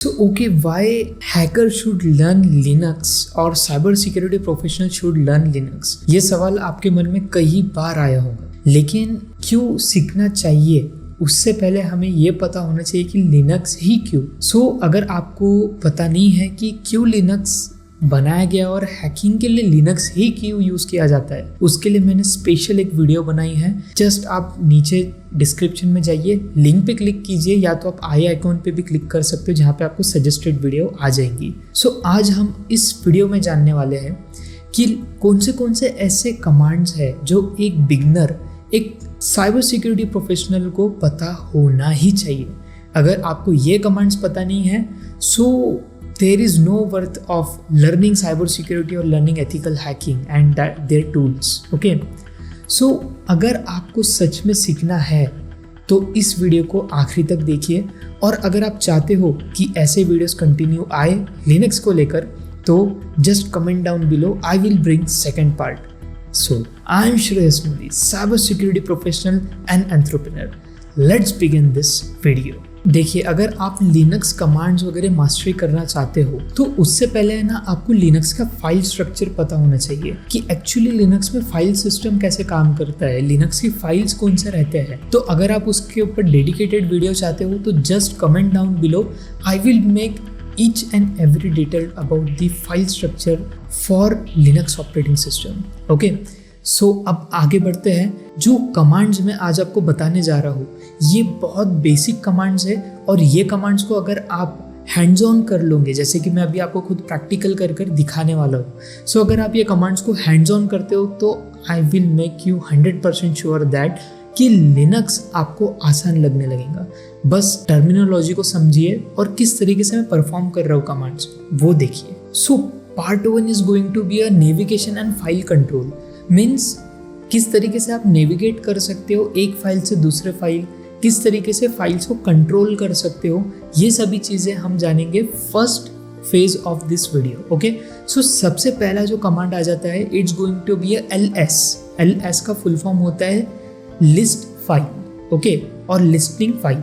So, okay, why hacker should learn Linux or cyber security professional should learn Linux? ये सवाल आपके मन में कई बार आया होगा, लेकिन क्यों सीखना चाहिए उससे पहले हमें ये पता होना चाहिए कि लिनक्स ही क्यों। अगर आपको पता नहीं है कि क्यों लिनक्स बनाया गया और हैकिंग के लिए लिनक्स ही क्यों यूज़ किया जाता है, उसके लिए मैंने स्पेशल एक वीडियो बनाई है। जस्ट आप नीचे डिस्क्रिप्शन में जाइए, लिंक पे क्लिक कीजिए, या तो आप आई आइकॉन पे भी क्लिक कर सकते हो जहाँ पे आपको सजेस्टेड वीडियो आ जाएंगी। आज हम इस वीडियो में जानने वाले हैं कि कौन से ऐसे कमांड्स हैं जो एक बिगनर, एक साइबर सिक्योरिटी प्रोफेशनल को पता होना ही चाहिए। अगर आपको ये कमांड्स पता नहीं है, there is no worth of learning cyber security or learning ethical hacking and their tools. Okay, अगर आपको सच में सीखना है तो इस वीडियो को आखिरी तक देखिए, और अगर आप चाहते हो कि ऐसे वीडियोस कंटिन्यू आए लिनक्स को लेकर, तो just comment down below, I will bring second part. I am Shreyas Modi, cyber security professional and entrepreneur. Let's begin this video. देखिए, अगर आप लिनक्स कमांड्स वगैरह मास्टरी करना चाहते हो तो उससे पहले है ना, आपको लिनक्स का फाइल स्ट्रक्चर पता होना चाहिए कि एक्चुअली लिनक्स में फाइल सिस्टम कैसे काम करता है, लिनक्स की फाइल्स कौन से रहते हैं। तो अगर आप उसके ऊपर डेडिकेटेड वीडियो चाहते हो तो just comment down below, I will make each and every detail about the file structure for Linux operating system. Okay, अब आगे बढ़ते हैं। जो कमांड्स मैं आज आपको बताने जा रहा हूँ ये बहुत बेसिक कमांड्स है, और ये कमांड्स को अगर आप हैंड्स ऑन कर लोगे, जैसे कि मैं अभी आपको खुद प्रैक्टिकल कर दिखाने वाला हूँ। अगर आप ये कमांड्स को हैंड्स ऑन करते हो तो I will make you 100% sure that कि लिनक्स आपको आसान लगने लगेगा। बस टर्मिनोलॉजी को समझिए और किस तरीके से मैं परफॉर्म कर रहा हूँ कमांड्स, वो देखिए। Part 1 is going to be a navigation and file control. Means किस तरीके से आप नेविगेट कर सकते हो एक फाइल से दूसरे फाइल, किस तरीके से फाइल्स को कंट्रोल कर सकते हो, ये सभी चीज़ें हम जानेंगे first phase of this video. Okay, सबसे पहला जो कमांड आ जाता है, it's going to be a LS। LS का फुल फॉर्म होता है लिस्ट फाइल, ओके, और लिस्टिंग फाइल।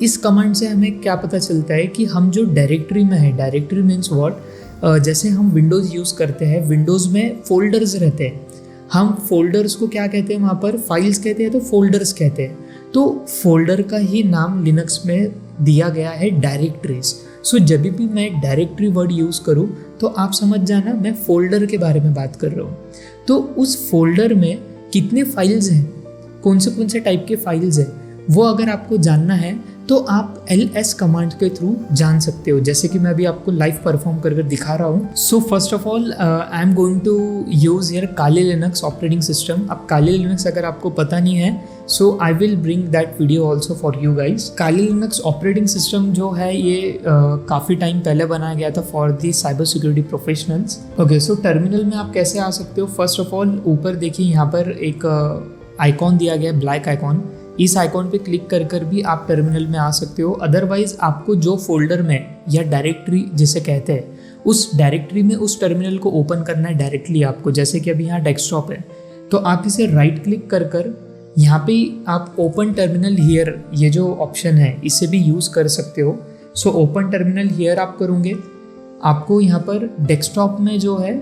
इस कमांड से हमें क्या पता चलता है कि हम जो डायरेक्टरी में है, डायरेक्टरी मीन्स व्हाट, जैसे हम विंडोज़ यूज़ करते हैं, विंडोज़ में फोल्डर्स रहते हैं, हम फोल्डर्स को क्या कहते हैं, वहाँ पर फाइल्स कहते हैं तो फोल्डर्स कहते हैं। तो फोल्डर का ही नाम लिनक्स में दिया गया है डायरेक्टरीज। जब भी मैं डायरेक्टरी वर्ड यूज़ करूँ तो आप समझ जाना मैं फोल्डर के बारे में बात कर रहा हूँ। तो उस फोल्डर में कितने फाइल्स हैं, कौन से टाइप के फाइल्स हैं, वो अगर आपको जानना है तो आप LS कमांड के थ्रू जान सकते हो, जैसे कि मैं अभी आपको लाइव परफॉर्म कर दिखा रहा हूँ। First of all I am going to use here Kali Linux operating system. अब काली लिनक्स अगर आपको पता नहीं है, I will bring that video also for you guys. Kali Linux operating system जो है ये काफ़ी टाइम पहले बनाया गया था for the cyber security professionals. Okay, terminal में आप कैसे आ सकते हो? फर्स्ट ऑफ ऑल ऊपर देखिए, यहाँ पर एक आइकॉन दिया गया है, ब्लैक आइकॉन। इस आइकॉन पे क्लिक कर भी आप टर्मिनल में आ सकते हो। अदरवाइज आपको जो फोल्डर में या डायरेक्टरी जिसे कहते हैं, उस डायरेक्टरी में उस टर्मिनल को ओपन करना है डायरेक्टली आपको। जैसे कि अभी यहाँ डेस्कटॉप है तो आप इसे राइट क्लिक कर यहाँ पे आप ओपन टर्मिनल हियर, ये जो ऑप्शन है इसे भी यूज़ कर सकते हो। ओपन टर्मिनल हियर आप करोगे, आपको यहाँ पर डेस्कटॉप में जो है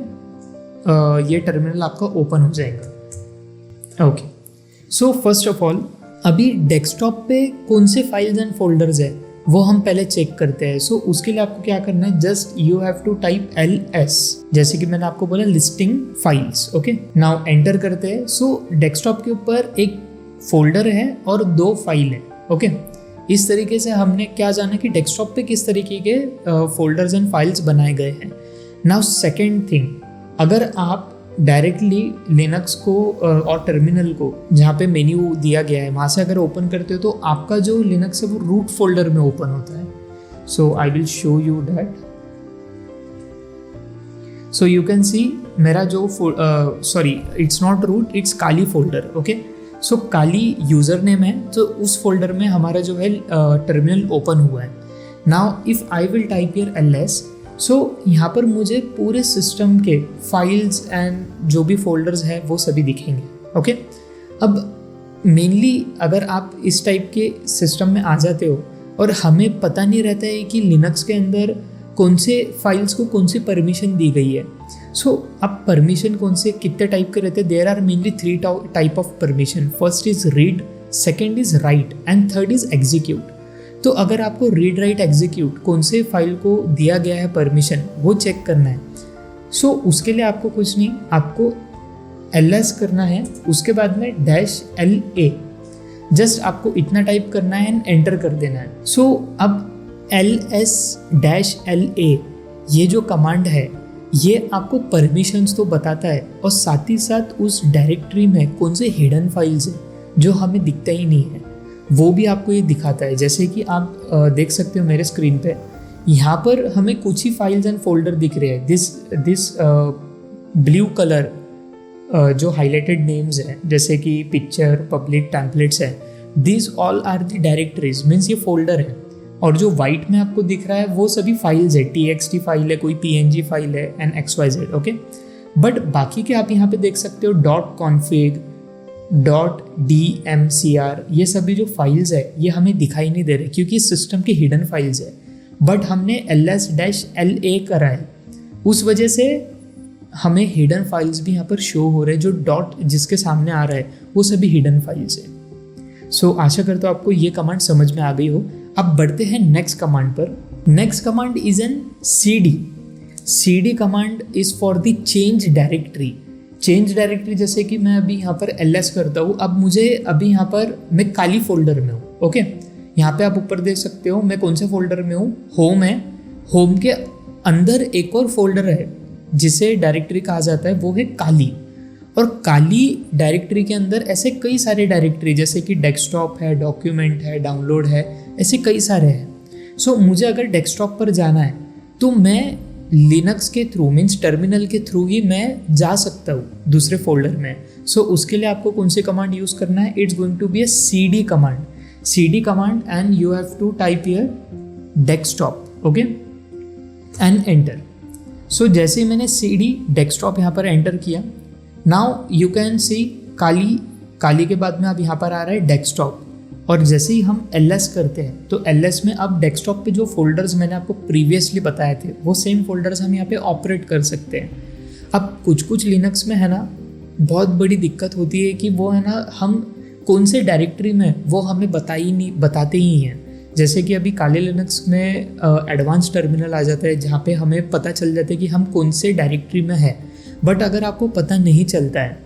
ये टर्मिनल आपका ओपन हो जाएगा। ओके, फर्स्ट ऑफ ऑल अभी डेस्कटॉप पे कौन से फाइल्स एंड फोल्डर्स है वो हम पहले चेक करते हैं। उसके लिए आपको क्या करना है, just you have to type LS, जैसे कि मैंने आपको बोला listing files. Okay, now enter करते हैं। डेस्कटॉप के ऊपर एक फोल्डर है और 2 फाइल है। ओके, इस तरीके से हमने क्या जाना कि डेस्कटॉप पे किस तरीके के फोल्डर्स एंड फाइल्स बनाए गए हैं। नाउ सेकेंड थिंग, अगर आप डायरेक्टली लिनक्स को और टर्मिनल को जहाँ पे मेन्यू दिया गया है वहाँ से अगर ओपन करते हो तो आपका जो लिनक्स है वो रूट फोल्डर में ओपन होता है। I will show you that. You can see मेरा जो sorry it's not root, it's Kali folder. Okay, Kali user name है, तो उस फोल्डर में हमारा जो है टर्मिनल ओपन हुआ है। Now if I will type here LS, यहाँ पर मुझे पूरे सिस्टम के फाइल्स एंड जो भी फोल्डर्स हैं वो सभी दिखेंगे। ओके, अब मेनली अगर आप इस टाइप के सिस्टम में आ जाते हो और हमें पता नहीं रहता है कि लिनक्स के अंदर कौन से फाइल्स को कौन सी परमिशन दी गई है। सो अब परमिशन कौन से कितने टाइप के रहते हैं? There are mainly 3 type of permission. First is read, second is write and third is execute. तो अगर आपको रीड राइट एग्जीक्यूट कौन से फाइल को दिया गया है परमिशन वो चेक करना है। सो उसके लिए आपको कुछ नहीं, आपको ls करना है, उसके बाद में -LA, जस्ट आपको इतना टाइप करना है एंड एंटर कर देना है। सो अब ls-LA ये जो कमांड है ये आपको परमिशंस तो बताता है और साथ ही साथ उस डायरेक्टरी में कौन से हिडन फाइल्स हैं जो हमें दिखता ही नहीं है वो भी आपको ये दिखाता है। जैसे कि आप देख सकते हो मेरे स्क्रीन पे, यहाँ पर हमें कुछ ही फाइल्स एंड फोल्डर दिख रहे हैं। दिस ब्लू कलर जो हाईलाइटेड नेम्स हैं जैसे कि पिक्चर, पब्लिक, टेम्पलेट्स है, this all are the directories, means ये फोल्डर है। और जो वाइट में आपको दिख रहा है वो सभी फाइल्स है, txt फाइल है, कोई png फाइल है एंड xyz, ओके। बट बाकी के आप यहाँ पे देख सकते हो .config, .dmcr, ये सभी जो फाइल्स है ये हमें दिखाई नहीं दे रहे क्योंकि सिस्टम के हिडन फाइल्स है। बट हमने ls-LA करा है, उस वजह से हमें हिडन फाइल्स भी यहाँ पर शो हो रहे हैं। जो डॉट जिसके सामने आ रहा है वो सभी हिडन फाइल्स है। सो आशा करता हूँ आपको ये कमांड समझ में आ गई हो। अब बढ़ते हैं नेक्स्ट कमांड पर। Next command is an cd। cd command is for the change directory. Change directory जैसे कि मैं अभी यहाँ पर ls करता हूँ, अब मुझे अभी यहाँ पर मैं काली फोल्डर में हूँ, ओके। यहाँ पे आप ऊपर देख सकते हो मैं कौन से फोल्डर में हूँ, होम है। होम के अंदर एक और फोल्डर है जिसे डायरेक्टरी कहा जाता है, वो है काली। और काली डायरेक्टरी के अंदर ऐसे कई सारे डायरेक्टरी जैसे कि डेस्कटॉप है, डॉक्यूमेंट है, डाउनलोड है, ऐसे कई सारे हैं। सो मुझे अगर डेस्कटॉप पर जाना है तो मैं लिनक्स के थ्रू, मीन्स टर्मिनल के थ्रू ही मैं जा सकता हूँ दूसरे फोल्डर में। सो उसके लिए आपको कौन सी कमांड यूज़ करना है? It's going to be a cd command, cd command, and you have to type here desktop, okay, and enter. So जैसे ही मैंने cd डेस्कटॉप यहाँ पर एंटर किया, now you can see Kali के बाद में अब यहाँ पर आ रहा है डेस्कटॉप। और जैसे ही हम ls करते हैं तो ls में अब डेस्कटॉप पे जो फोल्डर्स मैंने आपको प्रीवियसली बताए थे वो सेम फोल्डर्स हम यहाँ पे ऑपरेट कर सकते हैं। अब कुछ लिनक्स में है ना बहुत बड़ी दिक्कत होती है कि वो है ना हम कौन से डायरेक्टरी में वो हमें बताते ही हैं। जैसे कि अभी काले लिनक्स में एडवांस टर्मिनल आ जाता है जहाँ पे हमें पता चल जाता है कि हम कौन से डायरेक्टरी में है। बट अगर आपको पता नहीं चलता है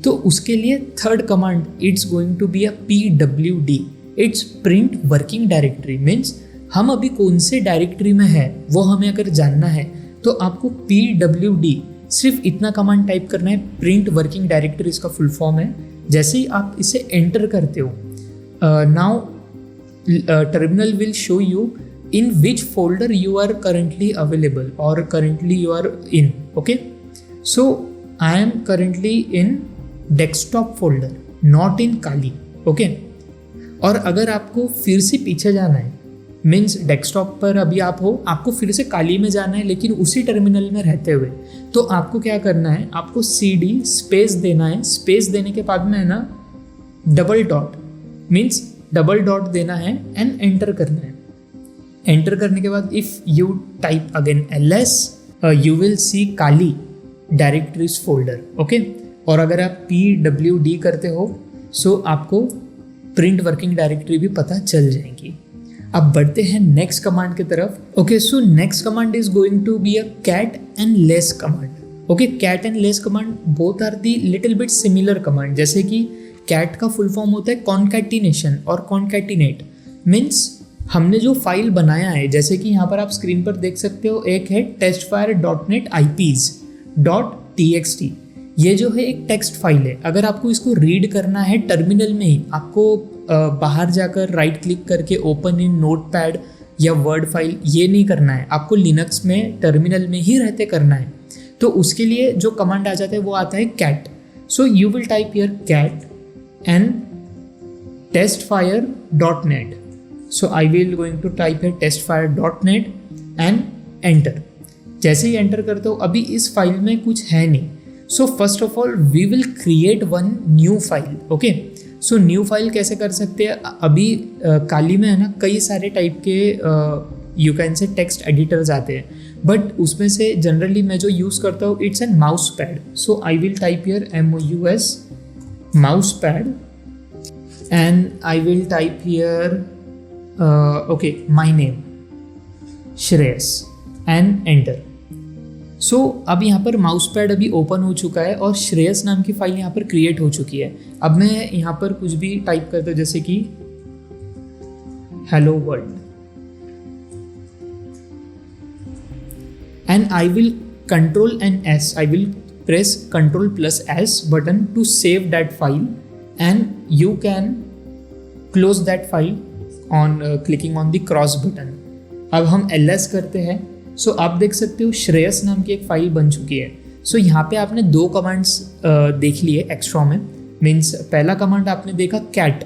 तो उसके लिए third command it's going to be a pwd, it's print working directory. Means हम अभी कौन से डायरेक्टरी में है वो हमें अगर जानना है तो आपको pwd सिर्फ इतना कमांड टाइप करना है। प्रिंट वर्किंग डायरेक्टरी इसका फुल फॉर्म है। जैसे ही आप इसे एंटर करते हो, now terminal will show you in which folder you are currently available or currently you are in, okay. So I am currently in desktop folder, not in Kali, okay. और अगर आपको फिर से पीछे जाना है, मीन्स डेस्कटॉप पर अभी आप हो, आपको फिर से काली में जाना है लेकिन उसी टर्मिनल में रहते हुए, तो आपको क्या करना है, आपको cd स्पेस देना है। स्पेस देने के बाद में है ना double dot, means double dot देना है एंड एंटर करना है। एंटर करने के बाद if you type again ls you will see Kali directories folder, okay. और अगर आप pwd करते हो सो आपको प्रिंट वर्किंग डायरेक्टरी भी पता चल जाएगी। अब बढ़ते हैं नेक्स्ट कमांड की तरफ। Okay, so next command is going to be a cat and less command. Okay, cat and less command both are the little bit similar command. जैसे कि cat का फुल फॉर्म होता है कॉन्कैटिनेशन और concatenate, means हमने जो file बनाया है, जैसे कि यहाँ पर आप स्क्रीन पर देख सकते हो, एक है testfire.net ips.txt। ये जो है एक टेक्स्ट फाइल है। अगर आपको इसको रीड करना है टर्मिनल में ही, आपको बाहर जाकर राइट क्लिक करके ओपन इन नोटपैड या वर्ड फाइल ये नहीं करना है, आपको लिनक्स में टर्मिनल में ही रहते करना है। तो उसके लिए जो कमांड आ जाता है वो आता है cat। So you will type here cat and testfire.net। So I will going to type here testfire.net and enter। जैसे ही एंटर करते हो, अभी इस फाइल में कुछ है नहीं। So first of all we will create one new file, okay. So new file कैसे कर सकते हैं, अभी काली में है ना कई सारे टाइप के you can say text editors आते हैं, बट उसमें से जनरली मैं जो यूज़ करता हूँ it's an mouse pad. So I will type here MOUS mouse pad and I will type here okay my name Shreyas and enter. So अब यहाँ पर माउस पैड अभी ओपन हो चुका है और श्रेयस नाम की फाइल यहाँ पर क्रिएट हो चुकी है. अब मैं यहाँ पर कुछ भी टाइप करता हूँ जैसे कि hello world and I will control and S. I will press Ctrl+S button to save that file and you can close that file on clicking on the cross button. अब हम ls करते हैं. सो आप देख सकते हो श्रेयस नाम की एक फाइल बन चुकी है. सो यहाँ पे आपने दो कमांड्स देख लिए एक्स्ट्रा में. मीन्स पहला कमांड आपने देखा कैट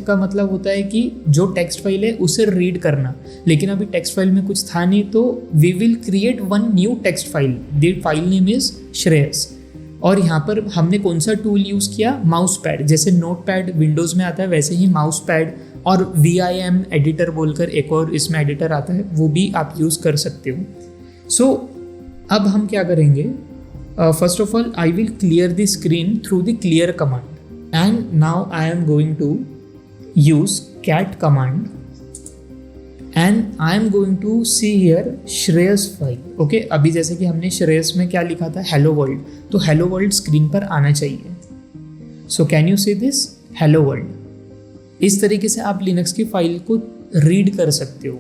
का मतलब होता है कि जो टेक्स्ट फाइल है उसे रीड करना, लेकिन अभी टेक्स्ट फाइल में कुछ था नहीं, तो we will create one new text file. The file name is Shreyas. और यहाँ पर हमने कौन सा टूल यूज़ किया, माउस पैड. जैसे नोट पैड विंडोज़ में आता है वैसे ही माउस पैड और VIM एडिटर बोलकर एक और इसमें एडिटर आता है, वो भी आप यूज़ कर सकते हो. सो अब हम क्या करेंगे, first of all I will clear the screen through the clear command. And now I am going to use cat command and I am going to see here Shreyas file. Okay, अभी जैसे कि हमने श्रेयस में क्या लिखा था, hello world, तो hello world screen पर आना चाहिए. So can you see this hello world. इस तरीके से आप लिनक्स की फाइल को रीड कर सकते हो.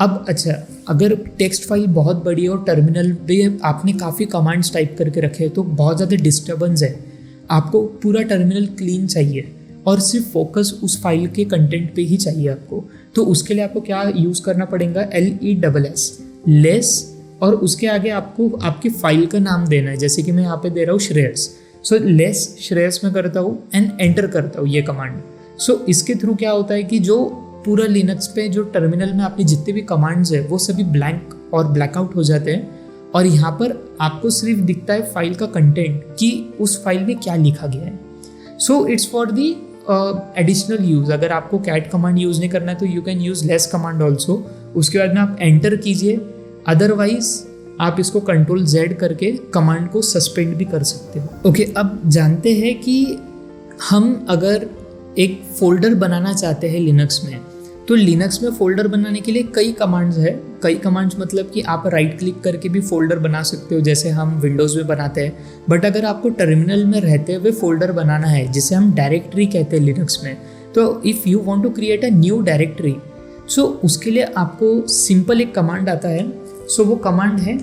अब अच्छा, अगर टेक्स्ट फाइल बहुत बड़ी है और टर्मिनल पे आपने काफ़ी कमांड्स टाइप करके रखे हैं तो बहुत ज़्यादा डिस्टर्बेंस है. आपको पूरा टर्मिनल क्लीन चाहिए और सिर्फ फोकस उस फाइल के कंटेंट पे ही चाहिए आपको. तो उसके लिए आपको क्या यूज़ करना पड़ेगा, LESS लेस, और उसके आगे आपको आपकी फाइल का नाम देना है. जैसे कि मैं यहाँ पे दे रहा हूँ श्रेयस. सो लेस श्रेयस में करता हूँ एंड एंटर करता हूँ ये कमांड. सो इसके थ्रू क्या होता है कि जो पूरा लिनक्स पे जो टर्मिनल में आपके जितने भी कमांड्स है वो सभी ब्लैंक और ब्लैकआउट हो जाते हैं और यहाँ पर आपको सिर्फ दिखता है फाइल का कंटेंट कि उस फाइल में क्या लिखा गया है. So it's for the additional use. अगर आपको कैट कमांड यूज़ नहीं करना है तो you can use less command also. उसके बाद में आप एंटर कीजिए, अदरवाइज आप इसको Ctrl+Z करके कमांड को सस्पेंड भी कर सकते हो. ओके, अब जानते हैं कि हम अगर एक फोल्डर बनाना चाहते हैं लिनक्स में, तो लिनक्स में फोल्डर बनाने के लिए कई कमांड्स है. कई कमांड्स मतलब कि आप राइट क्लिक करके भी फोल्डर बना सकते हो जैसे हम विंडोज़ में बनाते हैं. बट अगर आपको टर्मिनल में रहते हुए फोल्डर बनाना है जिसे हम डायरेक्टरी कहते हैं लिनक्स में, तो if you want to create a new directory, so उसके लिए आपको सिंपल एक कमांड आता है. सो वो कमांड है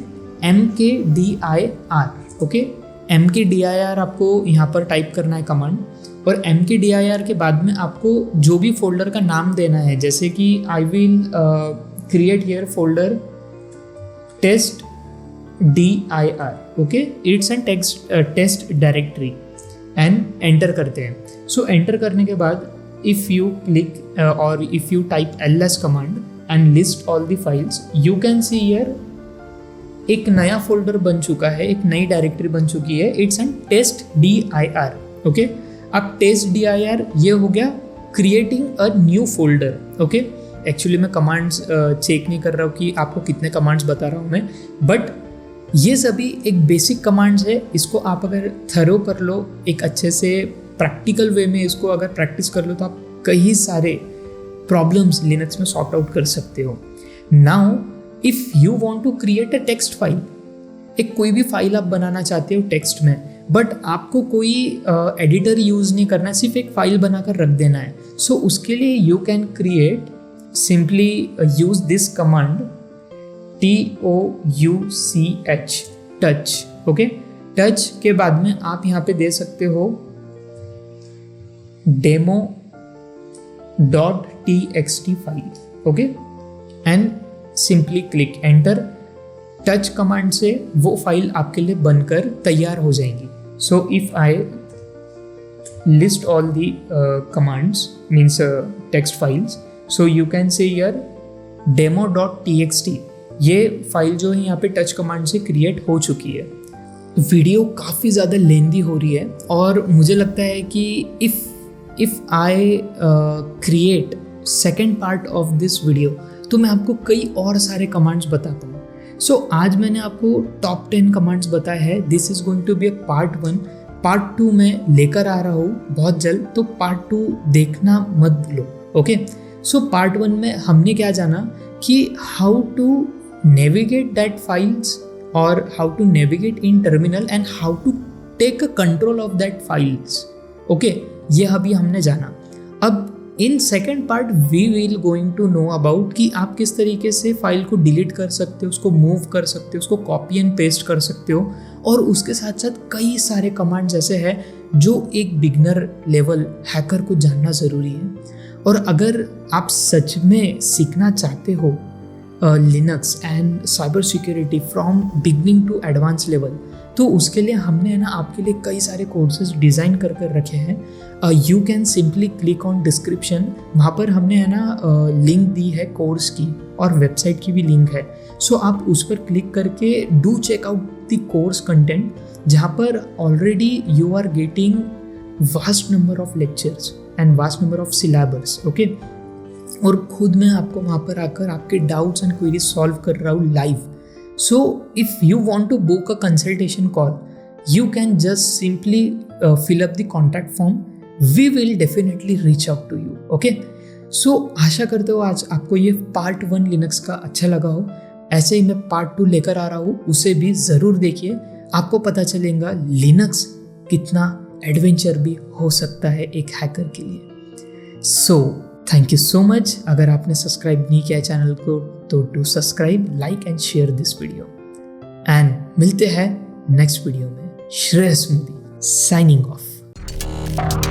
mkdir. ओके, mkdir आपको यहाँ पर टाइप करना है कमांड, और mkdir के बाद में आपको जो भी फोल्डर का नाम देना है, जैसे कि I will create here folder test dir. Okay, it's an test directory and enter करते हैं. सो एंटर करने के बाद इफ़ यू क्लिक और if you type ls command and list all the files, you can see here एक नया folder बन चुका है, एक नई डायरेक्टरी बन चुकी है. It's an test dir. Okay, अब टेस्ट dir ये हो गया creating a new folder. Okay, actually मैं कमांड्स चेक नहीं कर रहा हूँ कि आपको कितने कमांड्स बता रहा हूँ मैं, बट ये सभी एक बेसिक कमांड्स है. इसको आप अगर थरो कर लो, एक अच्छे से प्रैक्टिकल वे में इसको अगर प्रैक्टिस कर लो, तो आप कई सारे प्रॉब्लम्स लिनक्स में सॉर्ट आउट कर सकते हो. Now if you want to create a text file, एक कोई भी फाइल आप बनाना चाहते हो टेक्स्ट में, बट आपको कोई एडिटर यूज़ नहीं करना है, सिर्फ एक फाइल बनाकर रख देना है. सो उसके लिए you can create simply use this command TOUCH touch. Okay, touch के बाद में आप यहाँ पे दे सकते हो demo.txt file. Okay, and simply click enter. Touch command से वो फाइल आपके लिए बनकर तैयार हो जाएंगी. So if I list all the commands means text files, so you can say here demo.txt. ये फाइल जो है यहाँ पे टच कमांड से क्रिएट हो चुकी है. वीडियो काफ़ी ज़्यादा लेंदी हो रही है और मुझे लगता है कि if I create second part of this video तो मैं आपको कई और सारे कमांड्स बताता हूँ. सो आज मैंने आपको टॉप 10 कमांड्स बताए हैं. This is going to be a part 1. Part 2 मैं लेकर आ रहा हूँ बहुत जल्द, तो पार्ट 2 देखना मत भूलो. ओके, सो पार्ट 1 में हमने क्या जाना कि how to navigate that files और how to navigate in terminal and how to take a control of that files. Okay, ये अभी हमने जाना. अब in second part we will going to know about कि आप किस तरीके से फाइल को डिलीट कर सकते हो, उसको मूव कर सकते हो, उसको कॉपी एंड पेस्ट कर सकते हो, और उसके साथ साथ कई सारे कमांड्स ऐसे हैं जो एक बिगनर लेवल हैकर को जानना ज़रूरी है. और अगर आप सच में सीखना चाहते हो Linux and cyber security from beginning to advance level, तो उसके लिए हमने है ना आपके लिए कई सारे कोर्सेज डिज़ाइन कर रखे हैं. You can simply click on description, वहाँ पर हमने है ना लिंक दी है कोर्स की, और वेबसाइट की भी लिंक है. सो आप उस पर क्लिक करके do check out the course content, जहाँ पर already you are getting vast number of lectures and vast number of syllabus. Okay, और खुद मैं आपको वहाँ पर आकर आपके डाउट्स एंड क्वेरीज सॉल्व कर रहा हूँ live. So if you want to book a consultation call, you can just simply fill up the contact form. We will definitely reach out to you. Okay? So आशा करते हो आज आपको ये part 1 Linux का अच्छा लगा हो. ऐसे ही मैं पार्ट 2 लेकर आ रहा हूँ, उसे भी ज़रूर देखिए. आपको पता चलेगा लिनक्स कितना एडवेंचर भी हो सकता है एक हैकर के लिए. So thank you so much. अगर आपने सब्सक्राइब नहीं किया चैनल को तो do subscribe, like and share this video. And मिलते हैं नेक्स्ट वीडियो में. Shreyas Modi signing off.